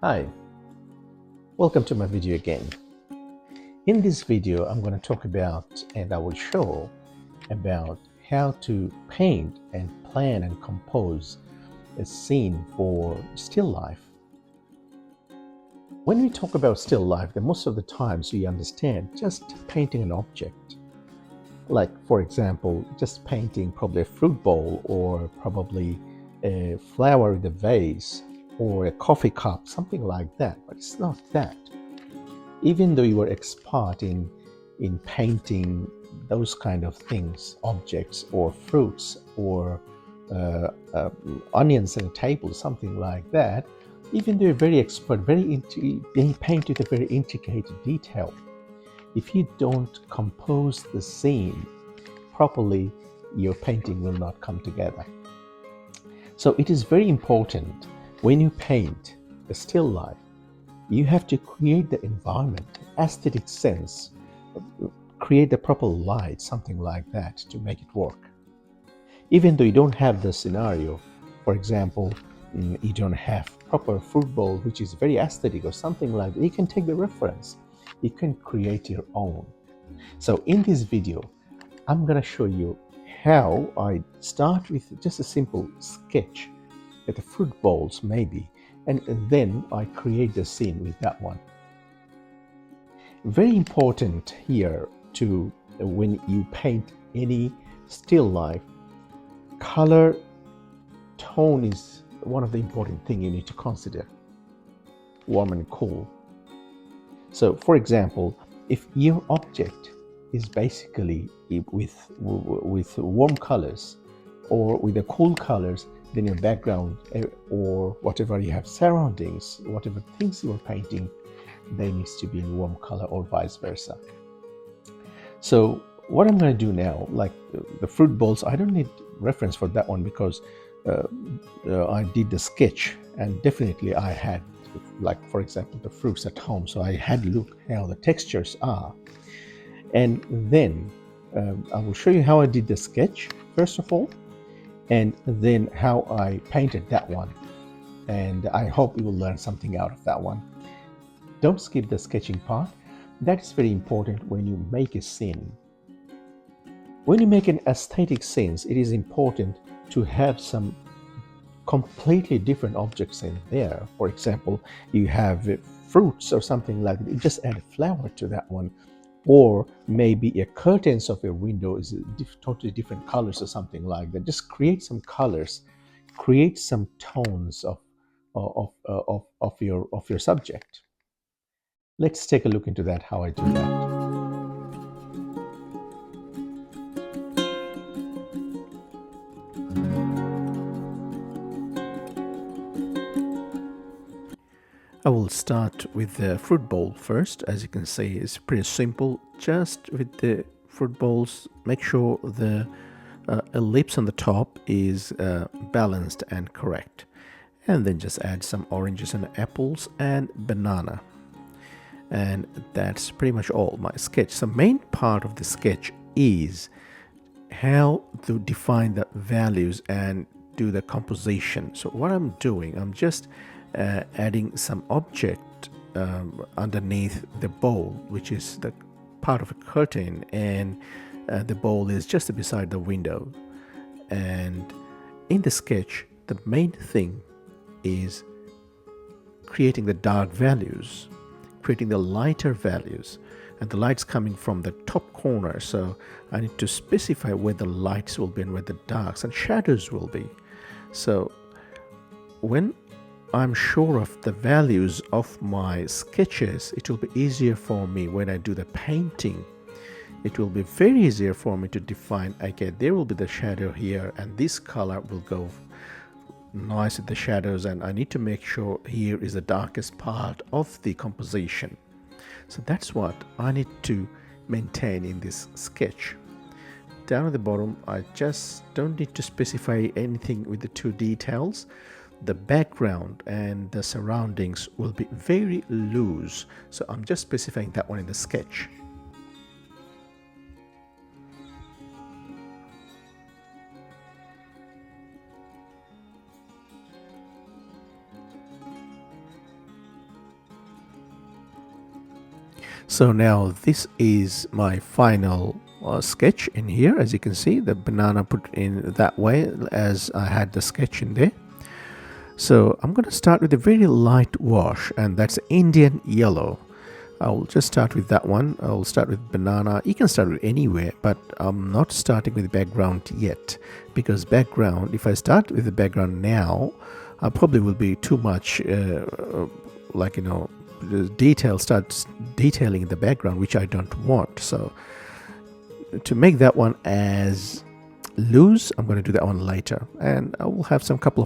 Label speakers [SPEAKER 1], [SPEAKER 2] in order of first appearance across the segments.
[SPEAKER 1] Hi, welcome to my video again. In this video, I'm going to talk about and I will show about how to paint and plan and compose a scene for still life. When we talk about still life, then most of the times we understand just painting an object. Like, for example, just painting probably a fruit bowl or probably a flower in the vase or a coffee cup, something like that, but it's not that. Even though you were expert in painting those kind of things, objects or fruits or onions on a table, something like that, even though you're very expert, they paint with a very intricate detail. If you don't compose the scene properly, your painting will not come together. So it is very important when you paint a still life, you have to create the environment, aesthetic sense, create the proper light, something like that to make it work. Even though you don't have the scenario, for example, you don't have proper fruit bowl, which is very aesthetic or something like that, you can take the reference. You can create your own. So in this video, I'm going to show you how I start with just a simple sketch at the fruit bowls maybe, and then I create the scene with that one. Very important here to when you paint any still life, color tone is one of the important things you need to consider. Warm and cool. So for example, if your object is basically with warm colors or with the cool colors, then your background or whatever you have surroundings, whatever things you are painting, they needs to be in warm color or vice versa. So what I'm going to do now, like the fruit bowls, I don't need reference for that one because I did the sketch and definitely I had, like for example, the fruits at home, so I had to look how the textures are, and then I will show you how I did the sketch first of all, and then how I painted that one, and I hope you will learn something out of that one. Don't skip the sketching part. That is very important when you make a scene. When you make an aesthetic scene, it is important to have some completely different objects in there. For example, you have fruits or something like that, you just add a flower to that one, or maybe a curtains of your window is totally different colors or something like that. Just create some colors, create some tones of your subject. Let's take a look into that, how I do that. I will start with the fruit bowl first. As you can see, it's pretty simple. Just with the fruit bowls, make sure the ellipse on the top is balanced and correct. And then just add some oranges and apples and banana. And that's pretty much all my sketch. The main part of the sketch is how to define the values and do the composition. So what I'm doing, I'm just adding some object underneath the bowl, which is the part of a curtain, and the bowl is just beside the window. And in the sketch, the main thing is creating the dark values, creating the lighter values, and the light's coming from the top corner, so I need to specify where the lights will be and where the darks and shadows will be. So when I'm sure of the values of my sketches, it will be easier for me when I do the painting. It will be very easier for me to define, okay, there will be the shadow here and this color will go nice with the shadows, and I need to make sure here is the darkest part of the composition. So that's what I need to maintain in this sketch. Down at the bottom, I just don't need to specify anything with the two details. The background and the surroundings will be very loose, so I'm just specifying that one in the sketch. So now this is my final sketch in here. As you can see, the banana put in that way as I had the sketch in there. So I'm going to start with a very light wash, and that's Indian yellow. I'll just start with that one. I'll start with banana. You can start with anywhere, but I'm not starting with the background yet, because background, if I start with the background now, I probably will be too much like, you know, the detail starts detailing in the background, which I don't want. So to make that one as loose, I'm going to do that one later, and I will have some couple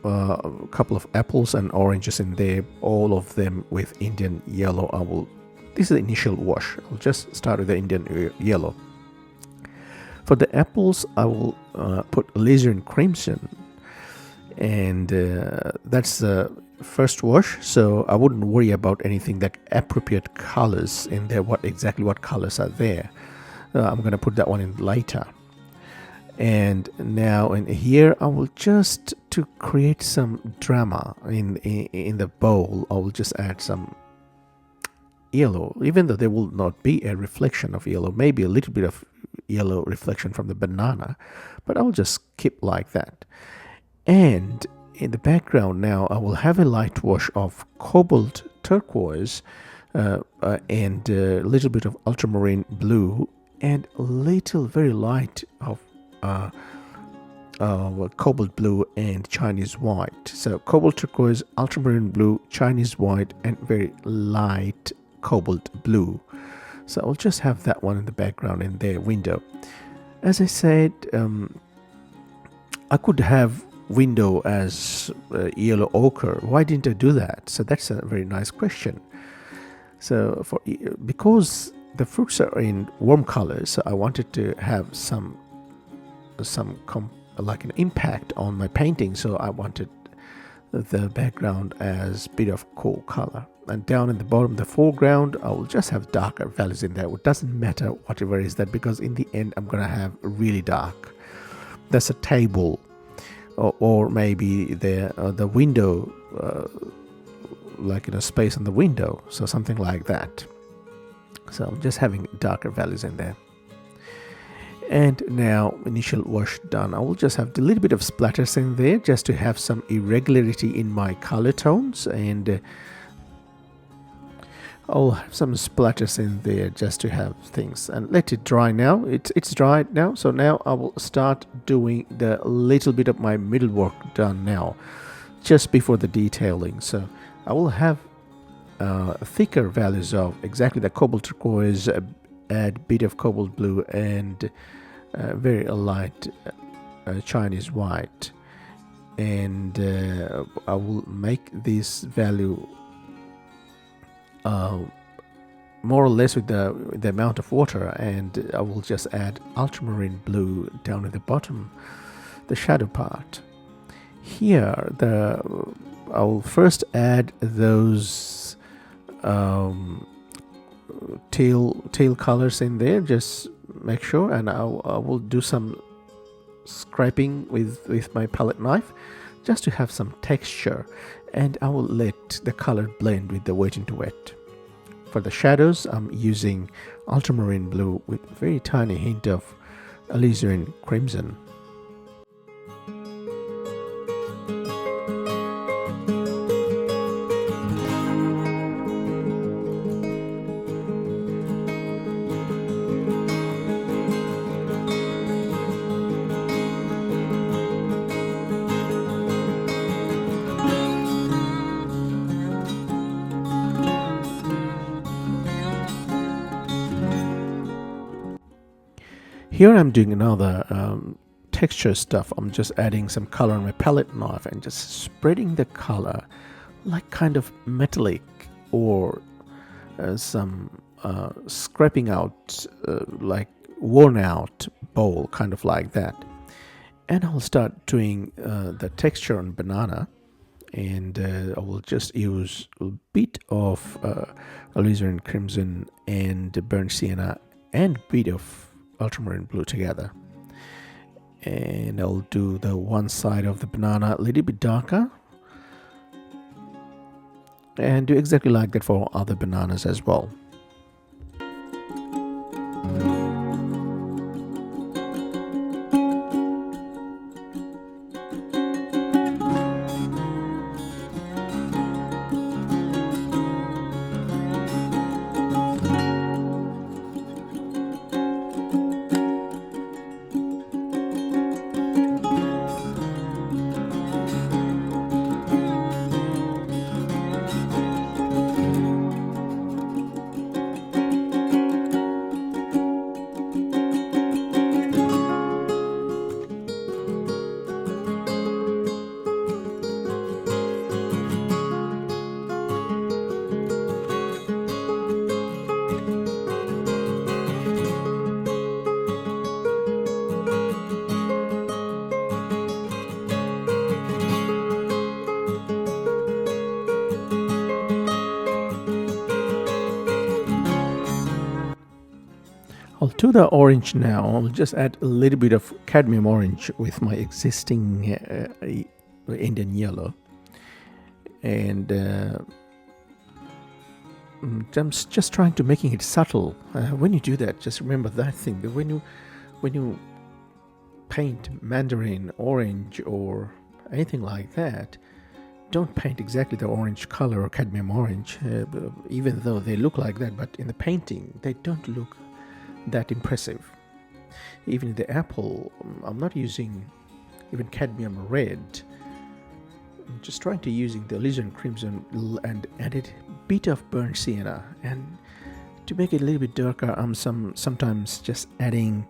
[SPEAKER 1] of apples and oranges in there, all of them with Indian yellow. This is the initial wash. I'll just start with the Indian yellow. For the apples, I will put alizarin crimson, and that's the first wash, so I wouldn't worry about anything like appropriate colors in there, exactly what colors are there. I'm going to put that one in later. And now in here, I will just, to create some drama in the bowl, I will just add some yellow, even though there will not be a reflection of yellow, maybe a little bit of yellow reflection from the banana, but I will just keep like that. And in the background now, I will have a light wash of cobalt turquoise and a little bit of ultramarine blue, and a little very light of cobalt blue and Chinese white. So cobalt turquoise, ultramarine blue, Chinese white, and very light cobalt blue. So I'll just have that one in the background in their window. As I said, I could have window as yellow ochre. Why didn't I do that? So that's a very nice question. So because the fruits are in warm colors, so I wanted to have like an impact on my painting, so I wanted the background as a bit of cool color. And down in the bottom, the foreground, I will just have darker values in there. It doesn't matter whatever is that, because in the end I'm gonna have really dark. That's a table, or maybe the window, like in a space on the window, so something like that. So I'm just having darker values in there. And now initial wash done, I will just have a little bit of splatters in there just to have some irregularity in my color tones, and I'll have some splatters in there just to have things, and let it dry now. It's dried now, so now I will start doing the little bit of my middle work done now, just before the detailing. So I will have thicker values of exactly the cobalt turquoise, add a bit of cobalt blue, and very light Chinese white, and I will make this value more or less with the amount of water, and I will just add ultramarine blue down at the bottom, the shadow part. Here I will first add those teal colors in there, just make sure, and I will do some scraping with my palette knife just to have some texture, and I will let the color blend with the wet into wet. For the shadows, I'm using ultramarine blue with a very tiny hint of alizarin crimson. Here I'm doing another texture stuff. I'm just adding some color on my palette knife and just spreading the color like kind of metallic, or some scraping out like worn out bowl, kind of like that. And I'll start doing the texture on banana, and I will just use a bit of alizarin crimson and burnt sienna and a bit of ultramarine blue together, and I'll do the one side of the banana a little bit darker, and do exactly like that for other bananas as well. To the orange now, I'll just add a little bit of cadmium orange with my existing Indian yellow. And I'm just trying to making it subtle. When you do that, just remember that thing, that when you paint mandarin orange or anything like that, don't paint exactly the orange color or cadmium orange, even though they look like that, but in the painting they don't look that impressive. Even the apple, I'm not using even cadmium red. I'm just trying to using the alizarin crimson and added bit of burnt sienna, and to make it a little bit darker, I'm sometimes just adding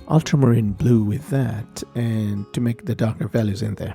[SPEAKER 1] ultramarine blue with that, and to make the darker values in there.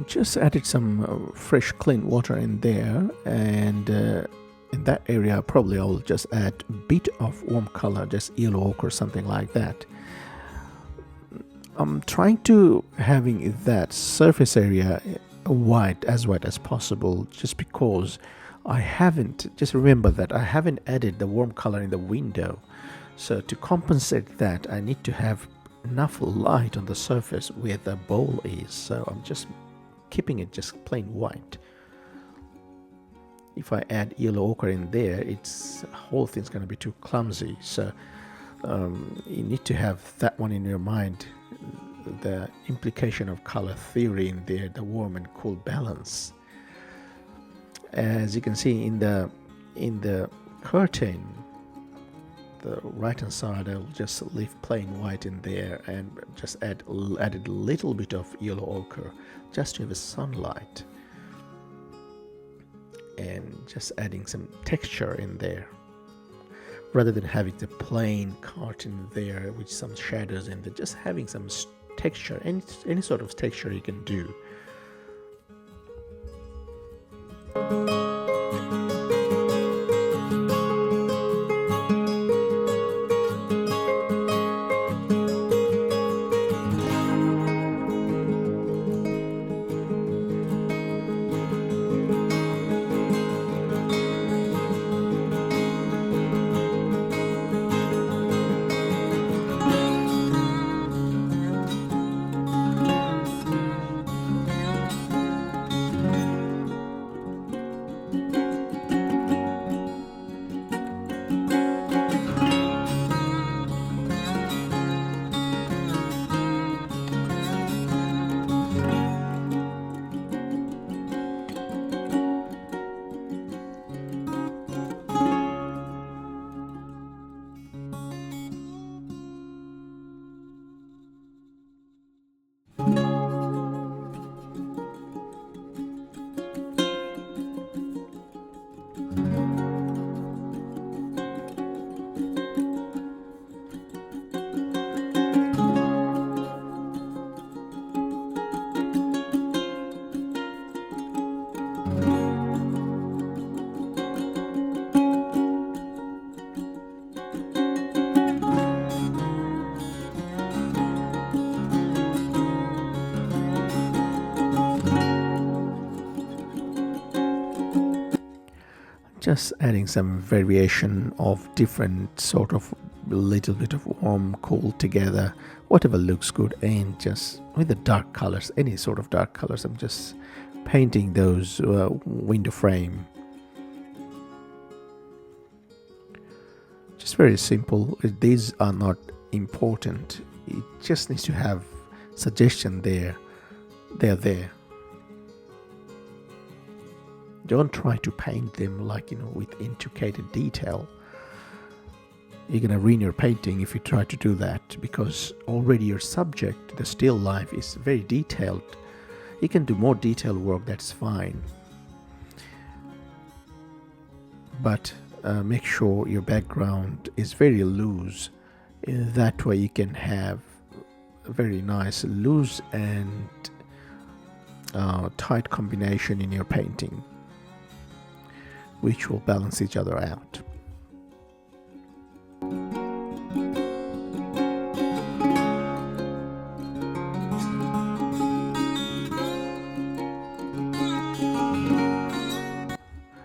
[SPEAKER 1] Just added some fresh clean water in there, and in that area probably I'll just add a bit of warm color, just yellow ochre or something like that. I'm trying to having that surface area white as possible, just because I haven't, just remember that I haven't added the warm color in the window. So to compensate that, I need to have enough light on the surface where the bowl is. So I'm just keeping it just plain white. If I add yellow ochre in there, it's whole thing's going to be too clumsy. So you need to have that one in your mind, the implication of color theory in there, the warm and cool balance. As you can see in the curtain, the right hand side, I'll just leave plain white in there and just added a little bit of yellow ochre just to have a sunlight, and just adding some texture in there rather than having the plain curtain there with some shadows in there. Just having some texture, any sort of texture you can do. just adding some variation of different sort of little bit of warm cool together, whatever looks good, and just with the dark colors, any sort of dark colors, I'm just painting those window frame. Just very simple. These are not important, it just needs to have suggestion there. They're there. Don't try to paint them like, with intricate detail. You're gonna ruin your painting if you try to do that, because already your subject, the still life, is very detailed. You can do more detailed work, that's fine, but make sure your background is very loose. In that way you can have a very nice loose and tight combination in your painting, which will balance each other out.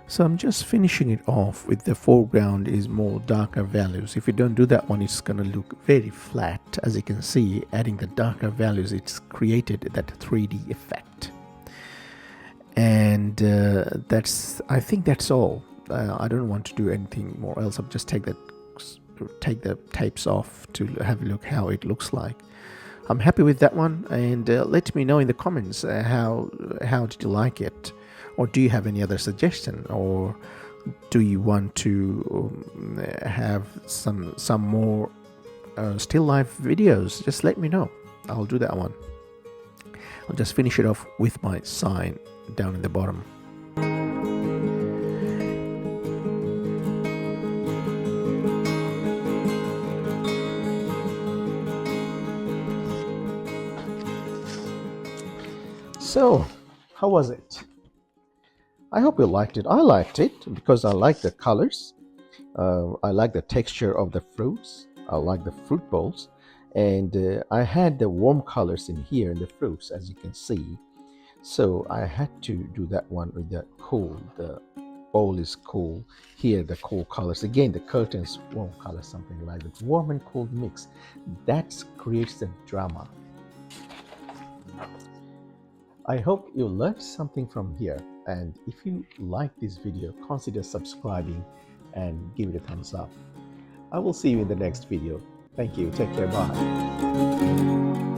[SPEAKER 1] So I'm just finishing it off with the foreground is more darker values. If you don't do that one, it's going to look very flat. As you can see, adding the darker values, it's created that 3D effect. And I think that's all. I don't want to do anything more else. I'll just take the tapes off to have a look how it looks like. I'm happy with that one, and let me know in the comments how did you like it, or do you have any other suggestion, or do you want to have some more still life videos? Just let me know. I'll do that one. I'll just finish it off with my sign down in the bottom. So, how was it? I hope you liked it. I liked it because I like the colors. I like the texture of the fruits. I like the fruit bowls. And I had the warm colors in here in the fruits, as you can see. So I had to do that one with the cool. The bowl is cool. Here the cool colors. Again, the curtains, warm colors, something like that. Warm and cool mix. That creates the drama. I hope you learned something from here, and if you like this video, consider subscribing and give it a thumbs up. I will see you in the next video. Thank you. Take care. Bye.